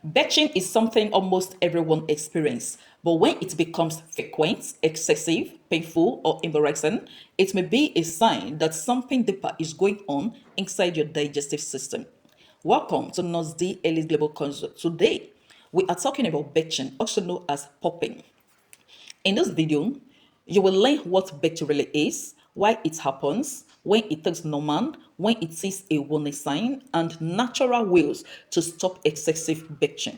Belching is something almost everyone experiences, but when it becomes frequent, excessive, painful, or embarrassing, it may be a sign that something deeper is going on inside your digestive system. Welcome to Nurse D Elite Global Consult. Today, we are talking about belching, also known as popping. In this video, you will learn what belching really is, why it happens, when it is normal, when it is a warning sign, and natural ways to stop excessive belching.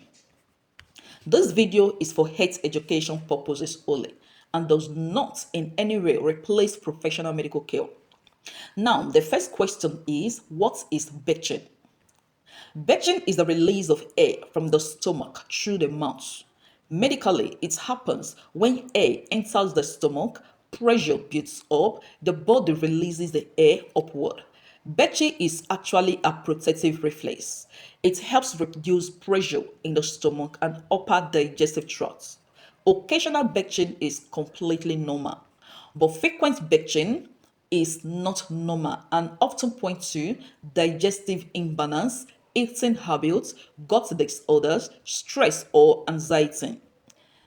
This video is for health education purposes only and does not in any way replace professional medical care. Now, the first question is, what is belching? Belching is the release of air from the stomach through the mouth. Medically, it happens when air enters the stomach, pressure builds up, the body releases the air upward. Belching is actually a protective reflex. It helps reduce pressure in the stomach and upper digestive tract. Occasional belching is completely normal, but frequent belching is not normal and often points to digestive imbalance, eating habits, gut disorders, stress, or anxiety.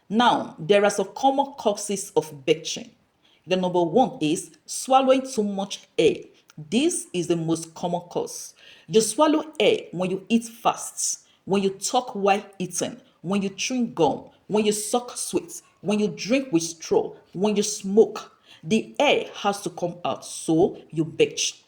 Now, there are some common causes of belching. The number one is swallowing too much air. This is the most common cause. You swallow air when you eat fast, when you talk while eating, when you chew gum, when you suck sweets, when you drink with straw, when you smoke. The air has to come out, so you belch.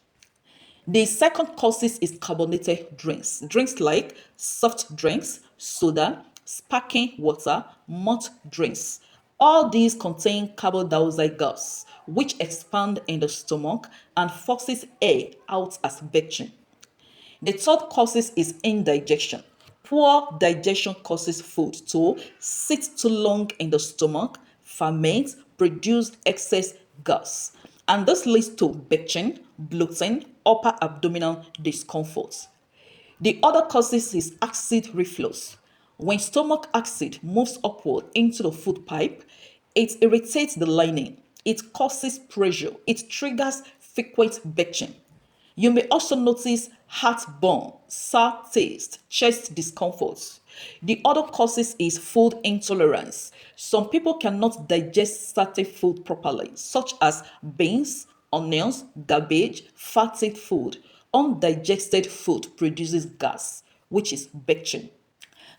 The second causes is carbonated drinks. Drinks like soft drinks, soda, sparkling water, malt drinks. All these contain carbon dioxide gas, which expand in the stomach and forces air out as belching. The third causes is indigestion. Poor digestion causes food to sit too long in the stomach, ferment, produce excess gas. And this leads to belching, bloating, upper abdominal discomfort. The other causes is acid reflux. When stomach acid moves upward into the food pipe, it irritates the lining. It causes pressure. It triggers frequent belching. You may also notice heartburn, sour taste, chest discomfort. The other causes is food intolerance. Some people cannot digest certain food properly, such as beans, onions, garbage, fatty food. Undigested food produces gas, which is belching.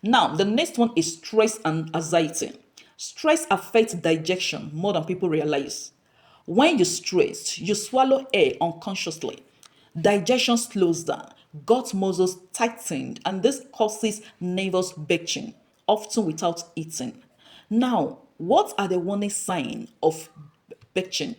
Now, the next one is stress and anxiety. Stress affects digestion more than people realize. When you're stressed, you swallow air unconsciously. Digestion slows down, gut muscles tighten, and this causes nervous belching, often without eating. Now, what are the warning signs of belching?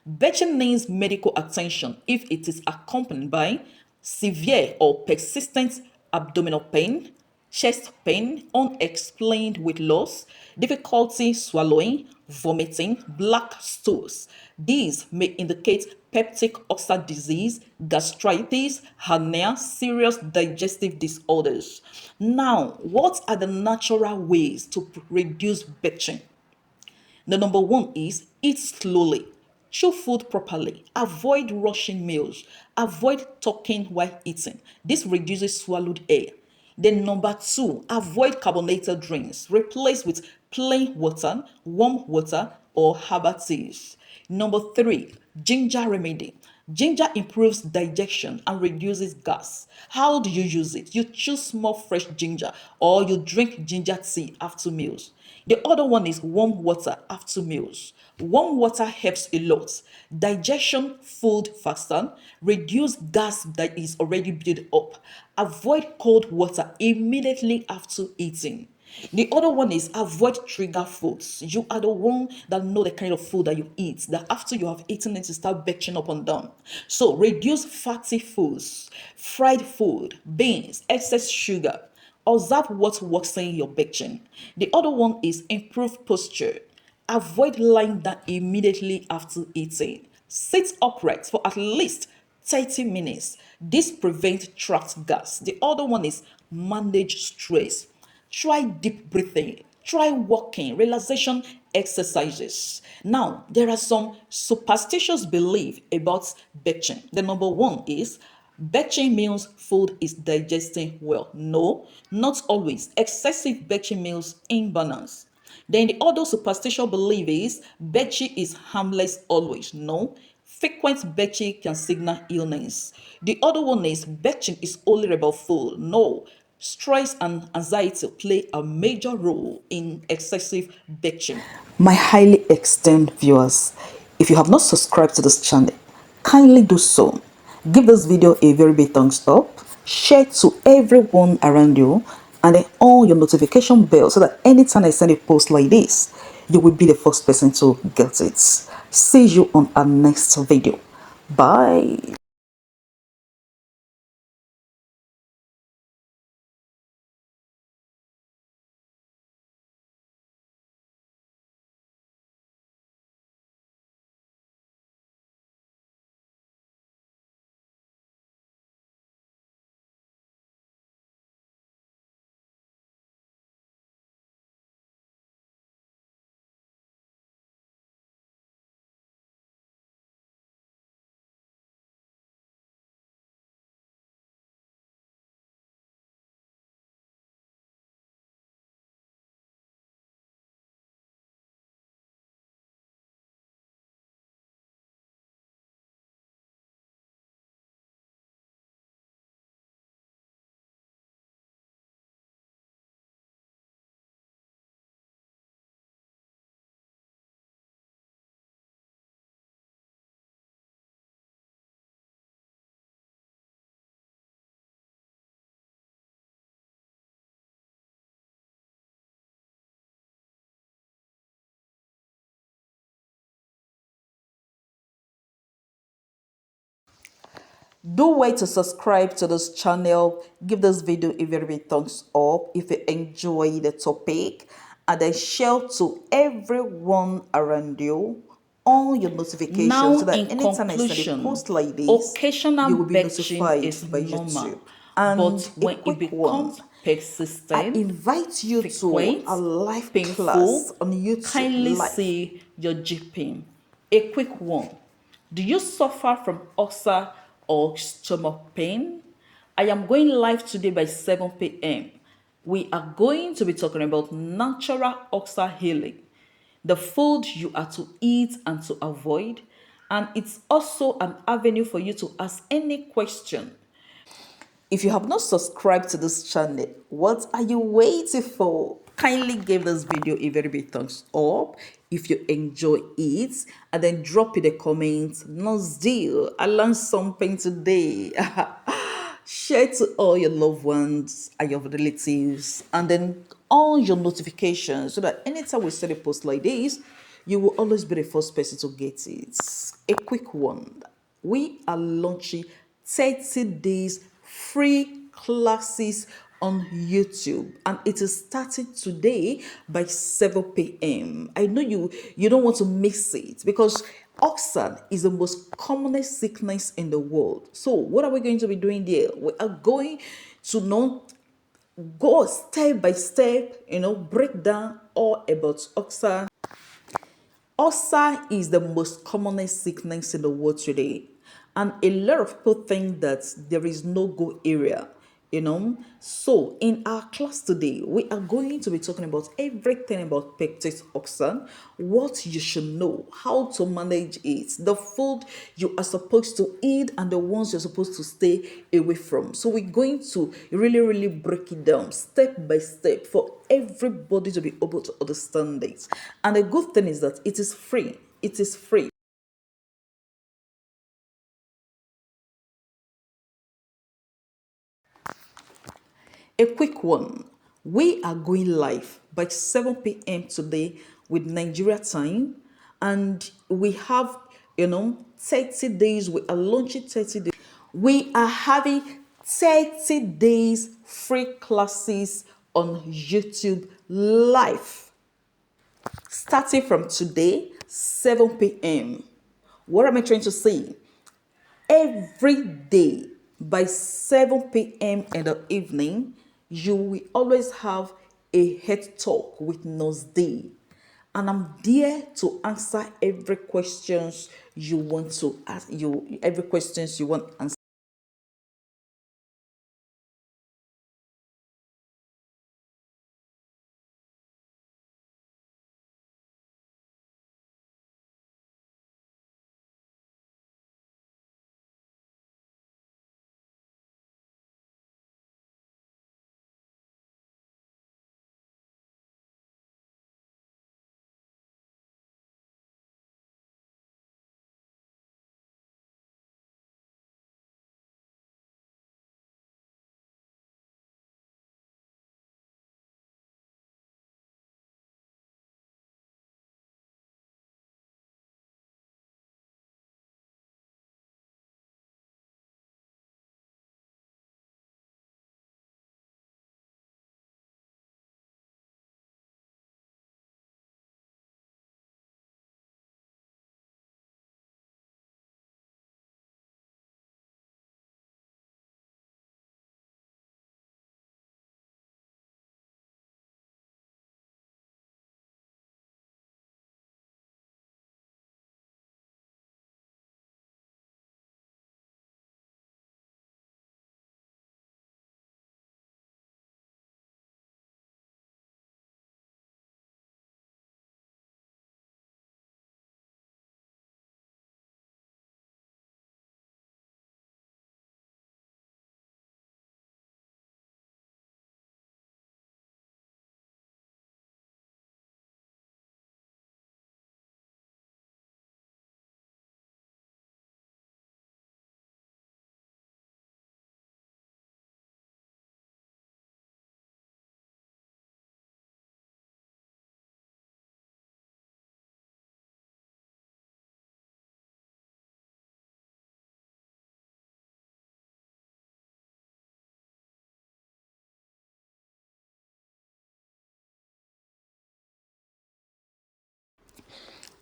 Belching needs medical attention if it is accompanied by severe or persistent abdominal pain, chest pain, unexplained weight loss, difficulty swallowing, vomiting, black stools. These may indicate peptic ulcer disease, gastritis, hernia, serious digestive disorders. Now, what are the natural ways to reduce belching? The number one is eat slowly. Chew food properly. Avoid rushing meals. Avoid talking while eating. This reduces swallowed air. Then number two, avoid carbonated drinks. Replace with plain water, warm water, or herbal teas. Number three, ginger remedy. Ginger improves digestion and reduces gas. How do you use it? You choose small fresh ginger or you drink ginger tea after meals. The other one is warm water after meals. Warm water helps a lot. Digestion food faster, reduce gas that is already built up. Avoid cold water immediately after eating. The other one is avoid trigger foods. You are the one that know the kind of food that you eat, that after you have eaten it, you start belching up and down. So reduce fatty foods, fried food, beans, excess sugar. Observe what works in your belching. The other one is improve posture. Avoid lying down immediately after eating. Sit upright for at least 30 minutes. This prevents trapped gas. The other one is manage stress. Try deep breathing. Try walking, relaxation exercises. Now, there are some superstitious beliefs about belching. The number one is Belching means food is digesting well. No, not always. Excessive belching means imbalance. Then the other superstitious belief is belching is harmless always. No, frequent belching can signal illness. The other one is belching is only about food. No, stress and anxiety play a major role in excessive belching. My highly esteemed viewers, if you have not subscribed to this channel, kindly do so. Give this video a very big thumbs up, share to everyone around you, and then on your notification bell so that anytime I send a post like this, you will be the first person to get it. See you on our next video. Bye. Do wait to subscribe to this channel. Give this video a very big thumbs up if you enjoy the topic, and then share to everyone around you on your notifications so Now, that in anytime I send a conclusion, post like this, occasional you will be belching notified is by YouTube. normal, And but a when it quick one, becomes I persistent, invite you to frequent, a live class painful, on YouTube kindly live. see your GP. A quick one. Do you suffer from ulcer or stomach pain? I am going live today by 7 p.m. We are going to be talking about natural ulcer healing, the food you are to eat and to avoid, and it's also an avenue for you to ask any question. If you have not subscribed to this channel, what are you waiting for? Kindly give this video a very big thumbs up if you enjoy it, and then drop in the comments, "Nose deal, I learned something today." Share to all your loved ones and your relatives, and then on your notifications so that anytime we send a post like this, you will always be the first person to get it. A quick one. We are launching 30 days free classes on YouTube, and it is starting today by 7 p.m. I know you don't want to miss it because ulcer is the most commonest sickness in the world. So what are we going to be doing there? We are going to know, go step by step, break down all about ulcer. Ulcer is the most commonest sickness in the world today. And a lot of people think that there is no go area. So, in our class today, we are going to be talking about everything about peptic ulcer, what you should know, how to manage it, the food you are supposed to eat, and the ones you're supposed to stay away from. So, we're going to really, really break it down step by step for everybody to be able to understand it. And the good thing is that it is free. It is free. A quick one. We are going live by 7 p.m. today with Nigeria time, and we have 30 days. We are launching 30 days. We are having 30 days free classes on YouTube live starting from today, 7 p.m. What am I trying to say? Every day by 7 p.m. in the evening, you will always have a head talk with Nose D. And I'm there to answer every questions you want to ask, every questions you want answered.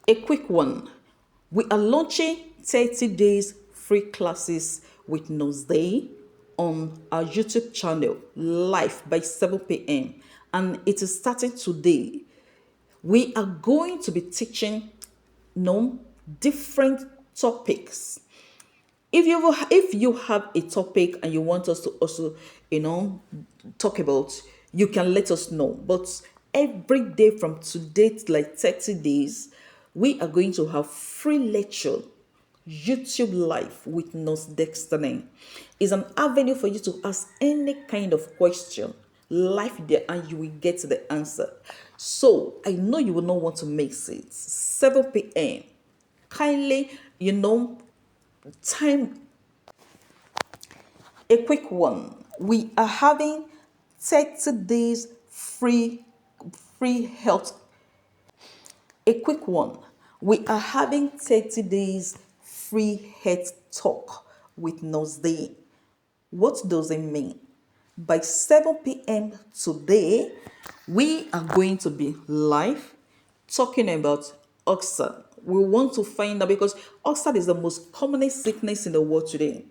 A quick one. We are launching 30 days free classes with Nose Day on our YouTube channel live by 7 p.m. And it is starting today. We are going to be teaching different topics. If you have a topic and you want us to also talk about, you can let us know. But every day from today to like 30 days, we are going to have free lecture YouTube live with Nurse Destiny. Is an avenue for you to ask any kind of question live there and you will get the answer. So I know you will not want to miss it. 7 p.m. Kindly, time. A quick one. We are having 30 days free health. A quick one. We are having 30 days free health talk with Nose Day. What does it mean? By 7 p.m. today, we are going to be live talking about ulcer. We want to find out because ulcer is the most commonest sickness in the world today.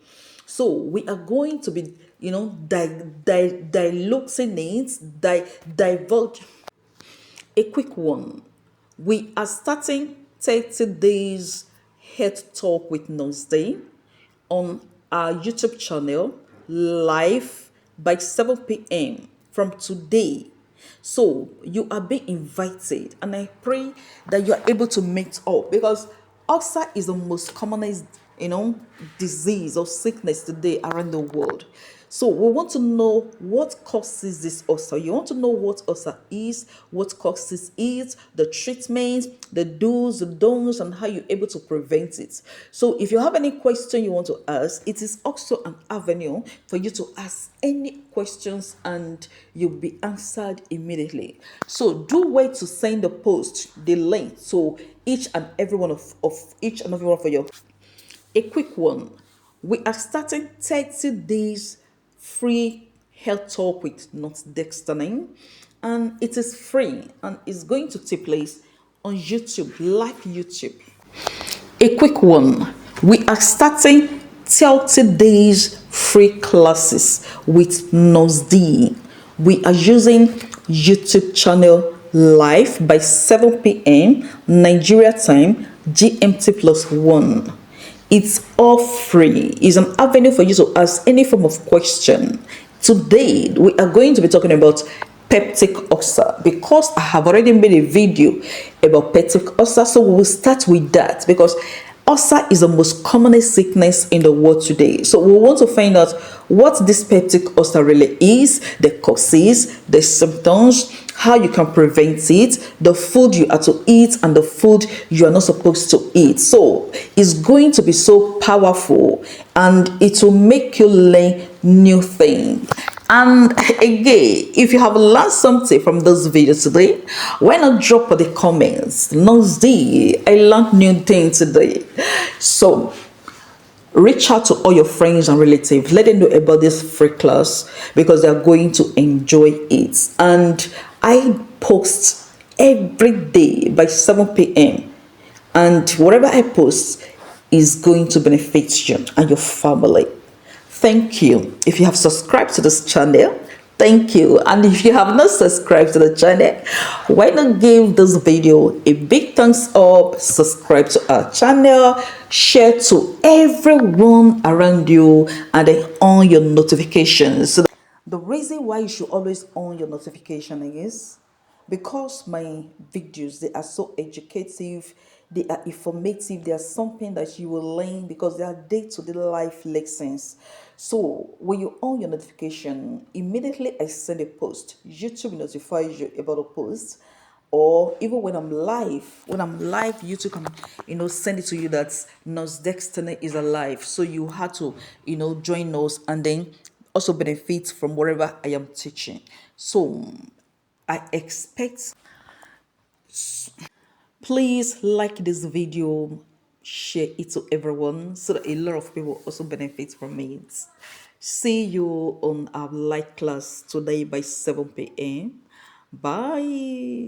So we are going to be, diluxing it, divulge. A quick one. We are starting 30 days head talk with Nose Day on our YouTube channel live by 7 p.m. from today. So you are being invited, and I pray that you are able to meet up because ulcer is the most commonest, disease or sickness today around the world. So we want to know what causes this ulcer. You want to know what ulcer is, what causes it, the treatment, the do's, the don'ts, and how you're able to prevent it. So if you have any question you want to ask, it is also an avenue for you to ask any questions and you'll be answered immediately. So do wait to send the post, the link to each and every one of each and every one of your. A quick one. We are starting 30 days free health talk with Not Destiny, and it is free and it's going to take place on YouTube, live YouTube. A quick one. We are starting 30 days free classes with Nose. We are using YouTube channel live by 7 p.m. Nigeria time, GMT plus 1. It's all free. It's an avenue for you to ask any form of question. Today, we are going to be talking about peptic ulcer because I have already made a video about peptic ulcer. So we will start with that because ulcer is the most commonest sickness in the world today. So we want to find out what this peptic ulcer really is, the causes, the symptoms, how you can prevent it, the food you are to eat, and the food you are not supposed to eat. So it's going to be so powerful and it will make you learn new things. And again, if you have learned something from this video today, why not drop the comments? Nosy, I learned new things today. So reach out to all your friends and relatives, let them know about this free class because they are going to enjoy it. And I post every day by 7 p.m. and whatever I post is going to benefit you and your family. Thank you. If you have subscribed to this channel, thank you. And if you have not subscribed to the channel, why not give this video a big thumbs up, subscribe to our channel, share to everyone around you, and then on your notifications. So the reason why you should always on your notification is because my videos, they are so educative, they are informative, they are something that you will learn because they are day-to-day life lessons. So when you on your notification, immediately I send a post, YouTube notifies you about a post. Or even when I'm live, YouTube can send it to you that Nurse Destiny is alive. So you have to join us and then also benefit from whatever I am teaching. So I expect. Please like this video, share it to everyone so that a lot of people also benefit from it. See you on our live class today by 7 p.m. Bye.